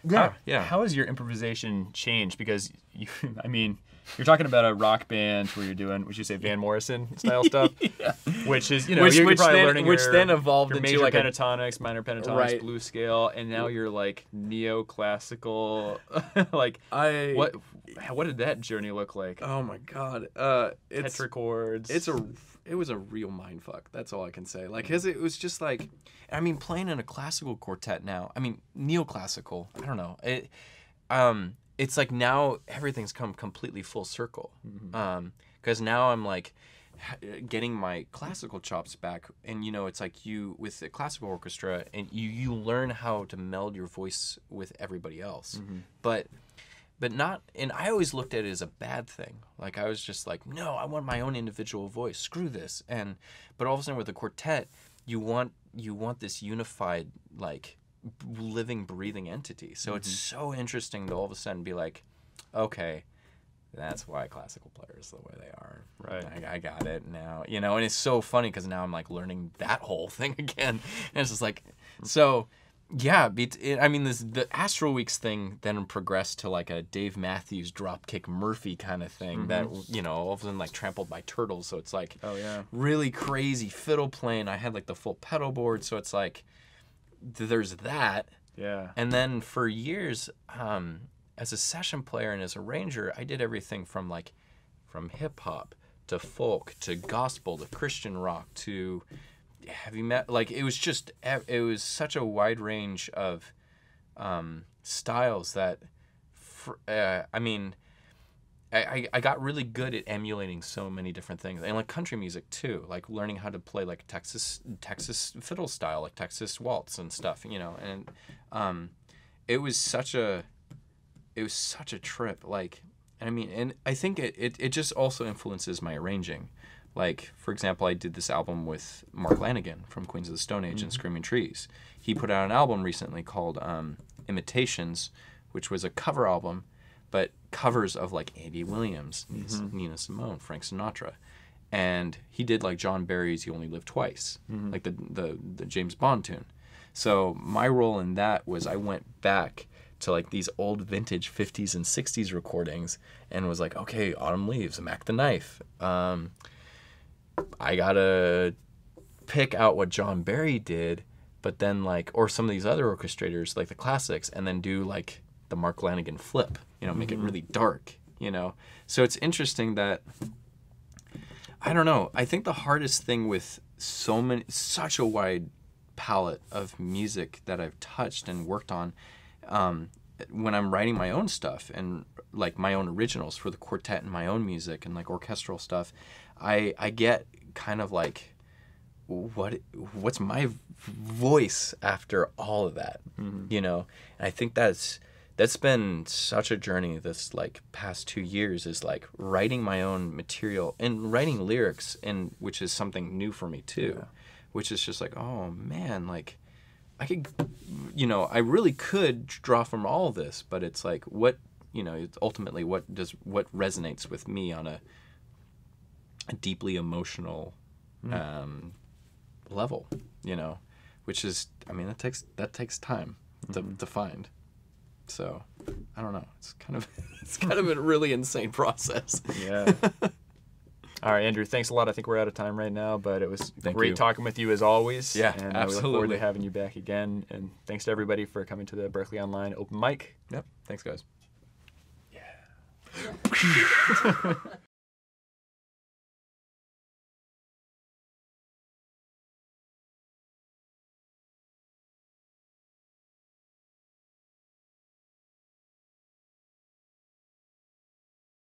Yeah. How has your improvisation changed? Because you, I mean, you're talking about a rock band where you're doing, would you say Van Morrison style stuff? Yeah. Which is, you know, Which you're probably then- learning which your, then evolved your into major like a- pentatonics, minor pentatonics, Right. blues scale, and now you're like neoclassical. Like, what did that journey look like? Oh my God. It's Tetrachords. it was a real mindfuck. That's all I can say. Like, 'cause it was just like, I mean, playing in a classical quartet now. I mean, neoclassical. I don't know. It's like now everything's come completely full circle. 'Cause now I'm like getting my classical chops back, and you know, it's like you with the classical orchestra, and you learn how to meld your voice with everybody else, but not, and I always looked at it as a bad thing. Like, I was just like, no, I want my own individual voice. Screw this. But all of a sudden with the quartet, you want this unified, like, living, breathing entity. So it's so interesting to all of a sudden be like, okay, that's why classical players are the way they are. Right. I got it now. You know, and it's so funny because now I'm like learning that whole thing again. And it's just like, so... Yeah, I mean, the Astral Weeks thing then progressed to like a Dave Matthews Dropkick Murphy kind of thing that, you know, all of a sudden like Trampled by Turtles. So it's like really crazy fiddle playing. I had like the full pedal board. So it's like there's that. Yeah. And then for years, as a session player and as a arranger, I did everything from hip hop to folk to gospel to Christian rock to heavy metal. Like, it was such a wide range of styles that I mean, I got really good at emulating so many different things, and like country music too, like learning how to play like Texas fiddle style, like Texas waltz and stuff, you know. And it was such a trip. Like, I mean, and I think it just also influences my arranging. Like, for example, I did this album with Mark Lanegan from Queens of the Stone Age and Screaming Trees. He put out an album recently called Imitations, which was a cover album, but covers of like Andy Williams, Nina Simone, Frank Sinatra. And he did like John Barry's You Only Live Twice, like the James Bond tune. So my role in that was I went back to like these old vintage 50s and 60s recordings and was like, okay, Autumn Leaves, Mac the Knife. I gotta pick out what John Barry did, but then like, or some of these other orchestrators, like the classics, and then do like the Mark Lanegan flip, you know, make it really dark, you know? So it's interesting that, I don't know, I think the hardest thing with such a wide palette of music that I've touched and worked on, when I'm writing my own stuff and like my own originals for the quartet and my own music and like orchestral stuff, I get kind of like, what's my voice after all of that, you know? And I think that's been such a journey this like past 2 years, is like writing my own material and writing lyrics, and which is something new for me too, which is just like, oh man, like I could, you know, I really could draw from all of this, but it's like, what, you know, it's ultimately what resonates with me on a deeply emotional level, you know, which is, I mean, that takes time to find. So I don't know. It's kind of a really insane process. Yeah. All right, Andrew, thanks a lot. I think we're out of time right now, but it was great talking with you as always. Yeah, and absolutely. we look forward to having you back again. And thanks to everybody for coming to the Berklee Online open mic. Yep. Thanks, guys. Yeah.